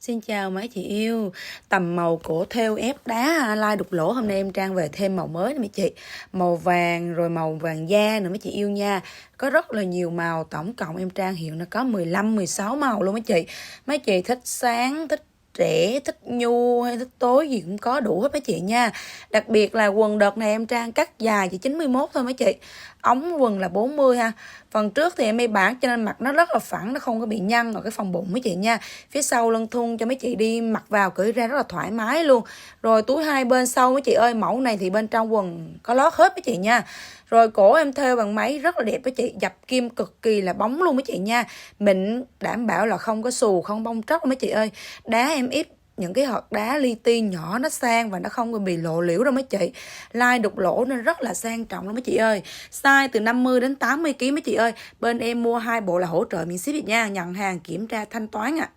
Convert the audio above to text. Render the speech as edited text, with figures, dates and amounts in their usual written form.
Xin chào mấy chị yêu. Tầm màu cổ thêu ép đá lai đục lỗ, hôm nay em Trang về thêm màu mới nè mấy chị. Màu vàng rồi màu vàng da nữa mấy chị yêu nha. Có rất là nhiều màu, tổng cộng em Trang hiện nó có 15-16 màu luôn mấy chị. Mấy chị thích sáng, thích trẻ, thích nhu hay thích tối gì cũng có đủ hết mấy chị nha. Đặc biệt là quần đợt này em Trang cắt dài chỉ 91 thôi mấy chị. Ống quần là 40 ha. Phần trước thì em may bản cho nên mặc nó rất là phẳng, nó không có bị nhăn ở cái phần bụng mấy chị nha. Phía sau lưng thun cho mấy chị đi mặc vào cởi ra rất là thoải mái luôn. Rồi túi hai bên sau mấy chị ơi, mẫu này thì bên trong quần có lót hết mấy chị nha. Rồi cổ em thêu bằng máy rất là đẹp mấy chị, dập kim cực kỳ là bóng luôn mấy chị nha. Mịn, đảm bảo là không có xù, không bong tróc mấy chị ơi. Đá em ít những cái hột đá li ti nhỏ, nó sang và nó không có bị lộ liễu đâu mấy chị. Lai đục lỗ nên rất là sang trọng luôn mấy chị ơi. Size từ 50 đến 80 kg mấy chị ơi. Bên em mua 2 bộ là hỗ trợ miễn ship nha, nhận hàng kiểm tra thanh toán ạ.